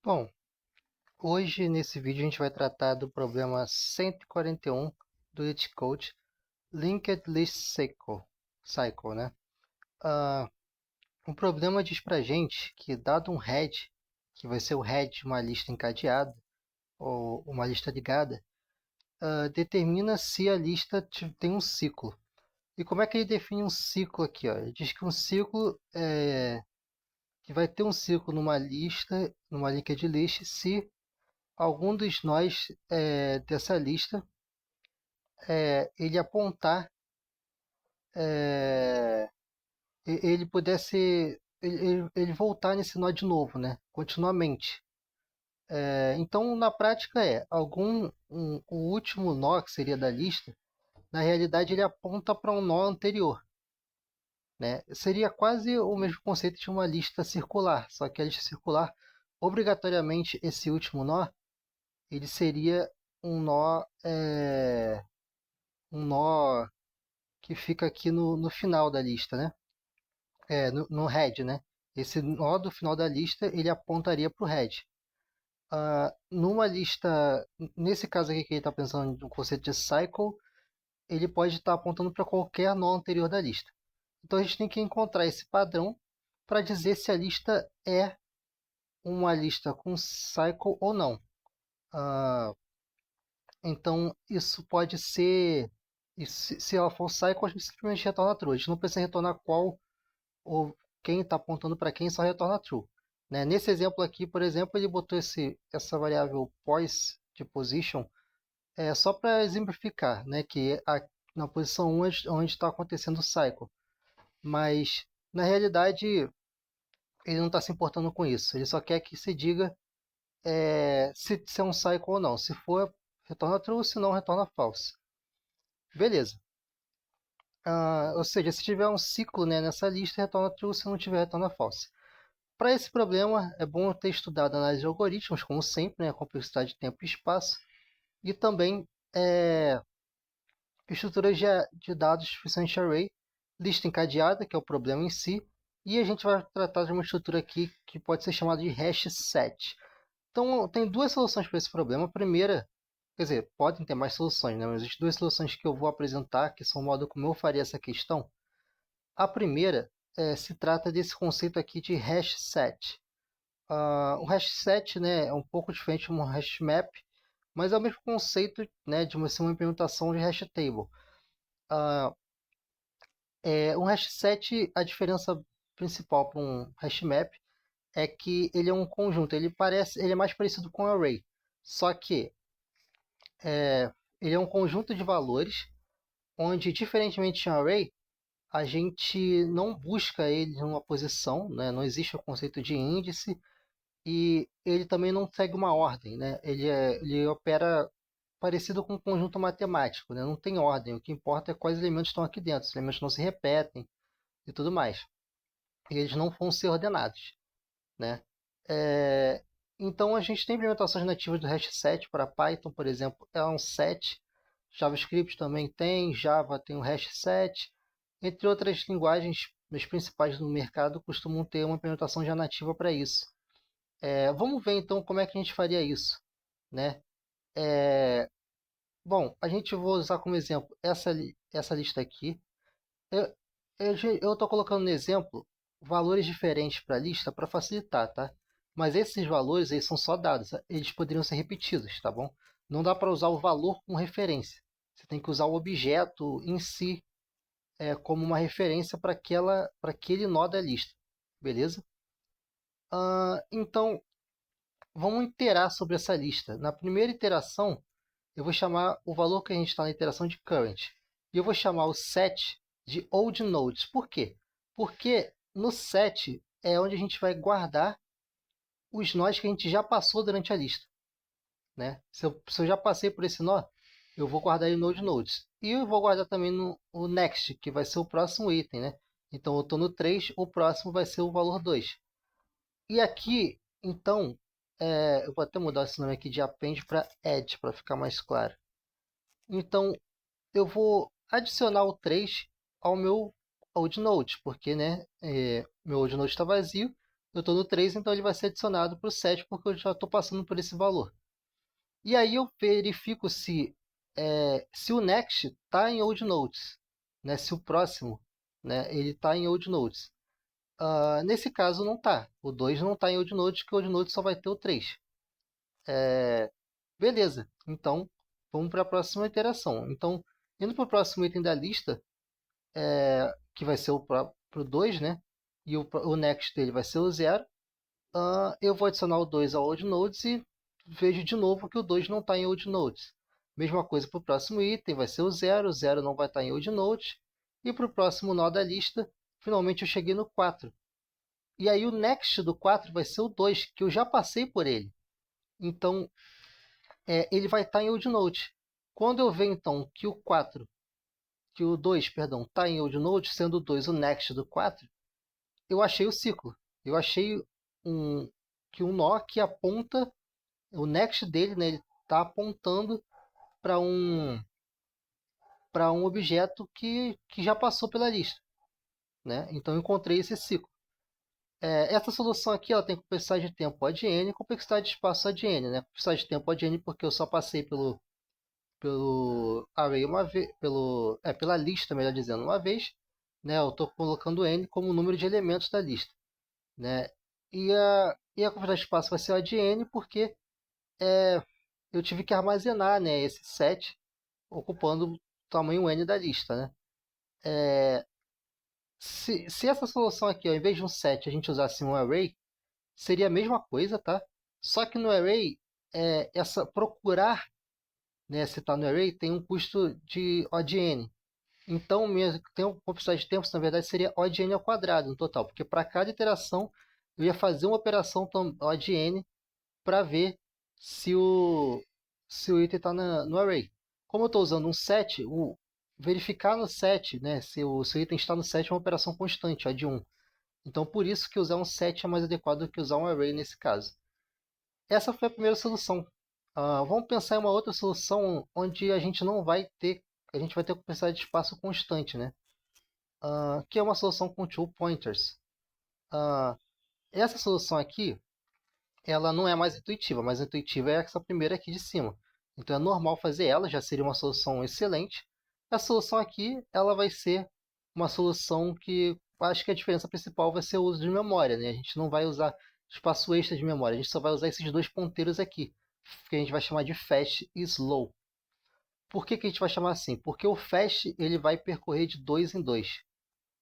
Bom, hoje nesse vídeo a gente vai tratar do problema 141 do LeetCode, Linked List Cycle, né? O problema diz pra gente que dado um head, que vai ser o head de uma lista encadeada ou uma lista ligada, determina se a lista tem um ciclo. E como é que ele define um ciclo aqui? Ó? Ele diz que um ciclo que vai ter um ciclo numa lista, numa linked list, se algum dos nós dessa lista ele apontar, é, ele pudesse ele voltar nesse nó de novo, né? Continuamente. Então, na prática o último nó que seria da lista, na realidade ele aponta para um nó anterior, né? Seria quase o mesmo conceito de uma lista circular, só que a lista circular, obrigatoriamente esse último nó, ele seria um nó, um nó que fica aqui no final da lista, né? No head, né? Esse nó do final da lista ele apontaria para o head. Numa lista, nesse caso aqui que ele está pensando no conceito de cycle, ele pode estar apontando para qualquer nó anterior da lista. Então a gente tem que encontrar esse padrão para dizer se a lista é uma lista com cycle ou não. Então isso pode ser, e se ela for cycle, a gente simplesmente retorna true. A gente não precisa retornar qual ou quem está apontando para quem, só retorna true. Né? Nesse exemplo aqui, por exemplo, ele botou essa variável poise de position só para exemplificar, né? Que na posição 1 é onde está acontecendo o cycle. Mas, na realidade, ele não está se importando com isso. Ele só quer que se diga se é um cycle ou não. Se for, retorna true, se não, retorna false. Beleza. Ou seja, se tiver um ciclo, né, nessa lista, retorna true, se não tiver, retorna false. Para esse problema, é bom ter estudado análise de algoritmos, como sempre, né, a complexidade de tempo e espaço, e também estruturas de dados, especialmente array, lista encadeada, que é o problema em si, e a gente vai tratar de uma estrutura aqui que pode ser chamada de hash set. Então, tem duas soluções para esse problema. A primeira, quer dizer, podem ter mais soluções, né? Mas existem duas soluções que eu vou apresentar, que são o modo como eu faria essa questão. A primeira se trata desse conceito aqui de hash set. O hash set, né, é um pouco diferente de um hash map, mas é o mesmo conceito, né, de ser uma implementação de hash table. Um hash set, a diferença principal para um hash map é que ele é um conjunto. Ele é mais parecido com um array, só que ele é um conjunto de valores onde, diferentemente de um array, a gente não busca ele em uma posição, né? Não existe o conceito de índice e ele também não segue uma ordem, né? Ele opera parecido com um conjunto matemático, né? Não tem ordem, o que importa é quais elementos estão aqui dentro, os elementos não se repetem e tudo mais. E eles não vão ser ordenados, né? É, então a gente tem implementações nativas do hash set para Python, por exemplo, é um set. JavaScript também tem, Java tem um hash set, entre outras linguagens, as principais do mercado costumam ter uma implementação já nativa para isso. Vamos ver então como é que a gente faria isso, né? Bom, a gente vou usar como exemplo essa lista aqui. Eu estou colocando no exemplo valores diferentes para a lista para facilitar, tá? Mas esses valores eles são só dados, eles poderiam ser repetidos, tá bom? Não dá para usar o valor como referência. Você tem que usar o objeto em si como uma referência para aquele nó da lista, beleza? Então, vamos iterar sobre essa lista. Na primeira iteração, eu vou chamar o valor que a gente está na iteração de current. E eu vou chamar o set de old nodes. Por quê? Porque no set é onde a gente vai guardar os nós que a gente já passou durante a lista. Né? Se eu já passei por esse nó, eu vou guardar ele no old nodes. E eu vou guardar também o next, que vai ser o próximo item. Né? Então eu estou no 3, o próximo vai ser o valor 2. E aqui, então, eu vou até mudar esse nome aqui de append para add, para ficar mais claro. Então, eu vou adicionar o 3 ao meu old node, porque né, meu old node está vazio eu estou no 3, então ele vai ser adicionado para o 7 porque eu já estou passando por esse valor. E aí eu verifico se o next está em old notes, né? Se o próximo, né, ele está em old notes. Nesse caso não está. O 2 não está em old notes, que o old notes só vai ter o 3. Beleza, então vamos para a próxima iteração. Então, indo para o próximo item da lista, que vai ser o 2, né? E o next dele vai ser o 0. Eu vou adicionar o 2 ao old nodes e vejo de novo que o 2 não está em old nodes. Mesma coisa para o próximo item, vai ser o 0 não vai estar em old nodes. E para o próximo nó da lista, finalmente eu cheguei no 4. E aí o next do 4 vai ser o 2, que eu já passei por ele. Então, ele vai estar em old node. Quando eu ver então que o 2, perdão, está em old node, sendo o 2 o next do 4, eu achei o ciclo. Eu achei que um nó que aponta, o next dele, né, ele está apontando para um objeto que já passou pela lista, né? Então eu encontrei esse ciclo. Essa solução aqui ela tem complexidade de tempo ADN e complexidade de espaço ADN, né? Complexidade de tempo ADN porque eu só passei pelo array uma vez, pela lista, melhor dizendo, uma vez, né? Eu estou colocando n como o número de elementos da lista, né? E a complexidade de espaço vai ser o ADN porque eu tive que armazenar, né, esse set ocupando o tamanho n da lista, né? Se essa solução aqui, ao invés de um set, a gente usasse um array, seria a mesma coisa, tá? Só que no array, procurar, né, se está no array, tem um custo de ODN. Então, tem uma complexidade de tempos, na verdade, seria ODN ao quadrado no total, porque para cada iteração eu ia fazer uma operação ODN para ver se o item está no array. Como eu estou usando um set, verificar no set, né, se o item está no set é uma operação constante, de 1. Então, por isso que usar um set é mais adequado do que usar um array nesse caso. Essa foi a primeira solução. Vamos pensar em uma outra solução onde a gente vai ter complexidade de espaço constante, né? Que é uma solução com two pointers. Essa solução aqui, ela não é mais intuitiva, mas a intuitiva é essa primeira aqui de cima. Então é normal fazer ela, já seria uma solução excelente. A solução aqui, ela vai ser uma solução que acho que a diferença principal vai ser o uso de memória, né? A gente não vai usar espaço extra de memória, a gente só vai usar esses dois ponteiros aqui, que a gente vai chamar de fast e slow. Por que a gente vai chamar assim? Porque o fast ele vai percorrer de 2 em 2.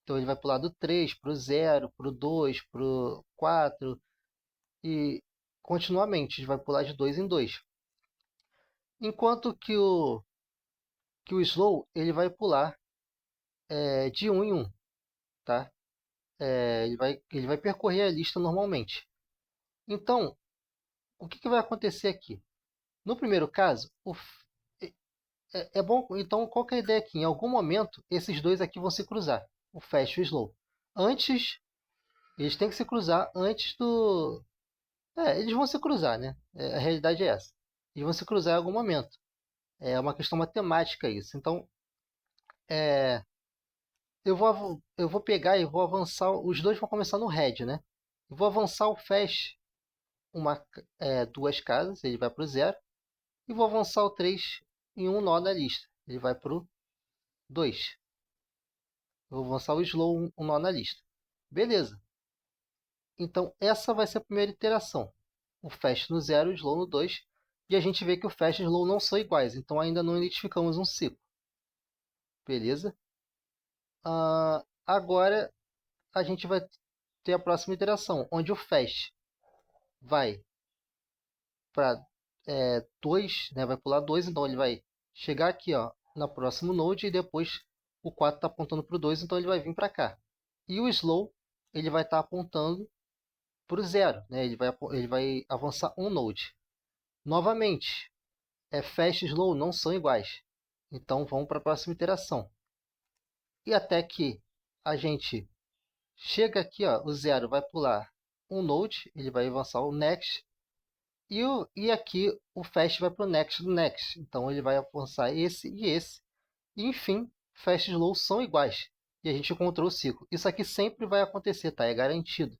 Então ele vai pular do 3 para o 0, para o 2, para o 4 e continuamente, ele vai pular de 2 em 2. Enquanto que o slow ele vai pular de 1 em 1, tá? Ele vai percorrer a lista normalmente. Então, o que vai acontecer aqui? No primeiro caso, é bom. Então, qual que é a ideia aqui? Em algum momento, esses dois aqui vão se cruzar, o fast e o slow. Eles têm que se cruzar antes do. Eles vão se cruzar, né? A realidade é essa. Eles vão se cruzar em algum momento. É uma questão matemática isso. Então, eu vou pegar e vou avançar. Os dois vão começar no red, né? Eu vou avançar o fast duas casas, ele vai para o 0. E vou avançar o 3 em um nó da lista. Ele vai para o 2. Eu vou avançar o slow um nó na lista. Beleza. Então, essa vai ser a primeira iteração. O fast no 0 e o slow no 2. E a gente vê que o fast e o slow não são iguais. Então, ainda não identificamos um ciclo. Beleza? Agora, a gente vai ter a próxima iteração, onde o fast vai para 2, né, vai pular 2, então ele vai chegar aqui, ó, na próximo node e depois o 4 está apontando para o 2, então ele vai vir para cá. E o slow ele vai estar apontando para o 0, né, ele vai avançar um node. Novamente, fast e slow não são iguais, então vamos para a próxima iteração. E até que a gente chega aqui, ó, o 0 vai pular um node, ele vai avançar o next. E aqui o fast vai para o next do next. Então ele vai avançar esse e esse. E enfim, fast e slow são iguais. E a gente encontrou o ciclo. Isso aqui sempre vai acontecer, tá? É garantido.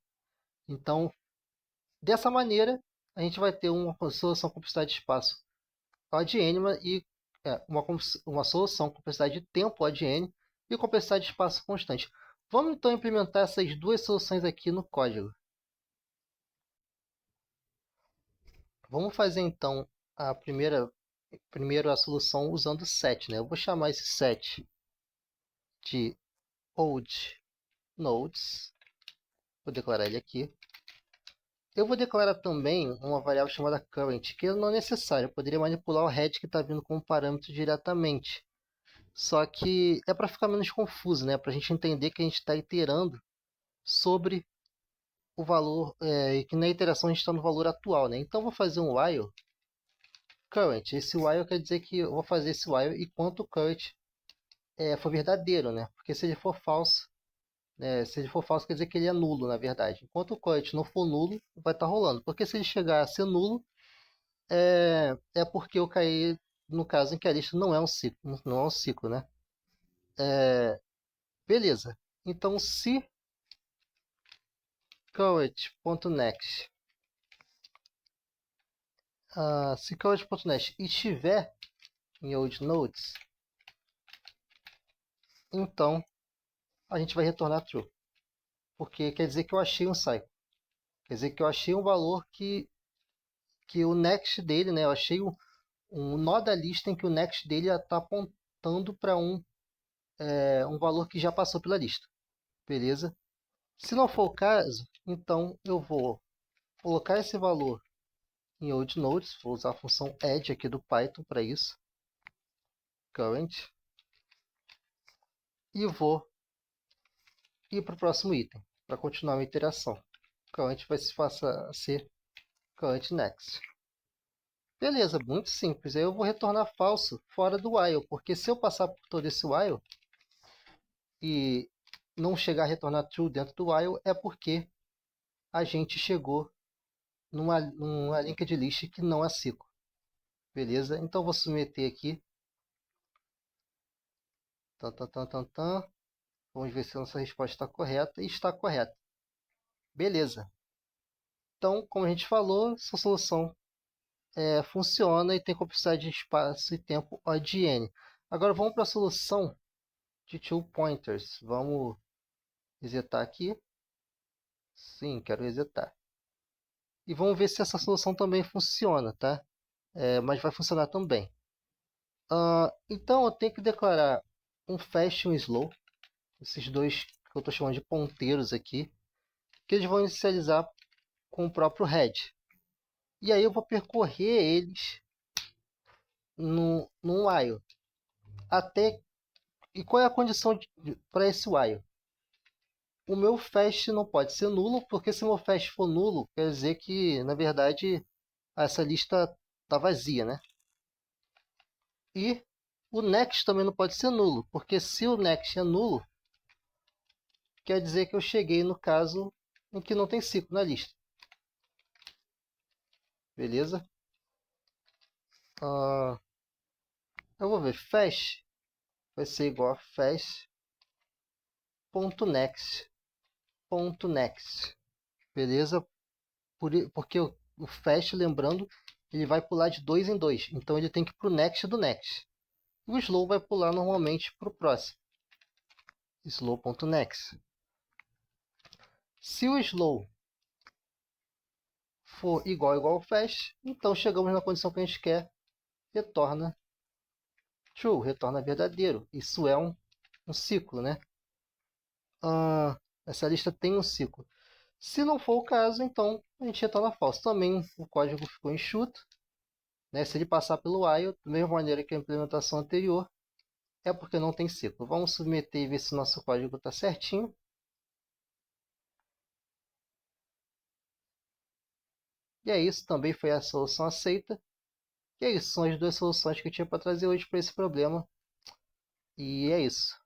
Então, dessa maneira, a gente vai ter uma solução com complexidade de espaço ad n e uma solução com complexidade de tempo ad n e complexidade de espaço constante. Vamos então implementar essas duas soluções aqui no código. Vamos fazer então primeiro a solução usando set, né? Eu vou chamar esse set de old nodes. Vou declarar ele aqui. Eu vou declarar também uma variável chamada current, que não é necessário. Eu poderia manipular o head que está vindo como parâmetro diretamente. Só que é para ficar menos confuso, né? Para a gente entender que a gente está iterando sobre o valor, e que na iteração a gente está no valor atual, né? Então, eu vou fazer um while current. Esse while quer dizer que eu vou fazer esse while enquanto o current for verdadeiro, né? Porque se ele for falso, se ele for falso, quer dizer que ele é nulo, na verdade. Enquanto o current não for nulo, vai estar rolando. Porque se ele chegar a ser nulo, é porque eu caí no caso em que a lista não é um ciclo, não é um ciclo, né? Beleza. Então, se current.next se current.next estiver em old nodes, então a gente vai retornar true. Porque quer dizer que eu achei um cycle. Quer dizer que eu achei um valor que o next dele, né? Eu achei um nó da lista em que o next dele está apontando para um valor que já passou pela lista. Beleza? Se não for o caso, então eu vou colocar esse valor em old nodes. Vou usar a função add aqui do Python para isso. Current. E vou ir para o próximo item, para continuar a iteração. Current vai se passar a ser current next. Beleza, muito simples. Aí eu vou retornar falso fora do while, porque se eu passar por todo esse while e não chegar a retornar true dentro do while, é porque a gente chegou numa linked list que não é ciclo. Beleza? Então eu vou submeter aqui. Vamos ver se a nossa resposta está correta. E está correta. Beleza. Então, como a gente falou, essa solução funciona e tem complexidade de espaço e tempo od n. Agora vamos para a solução de two pointers. Vamos resetar aqui. Sim, quero resetar. E vamos ver se essa solução também funciona, tá? Mas vai funcionar também. Então eu tenho que declarar um fast e um slow. Esses dois que eu estou chamando de ponteiros aqui. Que eles vão inicializar com o próprio head. E aí eu vou percorrer eles no while. E qual é a condição para esse while? O meu fast não pode ser nulo, porque se o meu fast for nulo, quer dizer que, na verdade, essa lista está vazia, né? E o next também não pode ser nulo, porque se o next é nulo, quer dizer que eu cheguei no caso em que não tem ciclo na lista. Beleza? Eu vou ver fast vai ser igual a fast.next. Beleza? Porque o fast, lembrando, ele vai pular de 2 em 2. Então ele tem que ir para o next do next. O slow vai pular normalmente para o próximo. Slow.next. Se o slow for igual ao fast, então chegamos na condição que a gente quer. Retorna true, retorna verdadeiro. Isso é um ciclo, né? Essa lista tem um ciclo. Se não for o caso, então a gente retorna false. Também o código ficou enxuto. Né? Se ele passar pelo while, da mesma maneira que a implementação anterior, é porque não tem ciclo. Vamos submeter e ver se o nosso código está certinho. E é isso, também foi a solução aceita. E é isso, são as duas soluções que eu tinha para trazer hoje para esse problema. E é isso.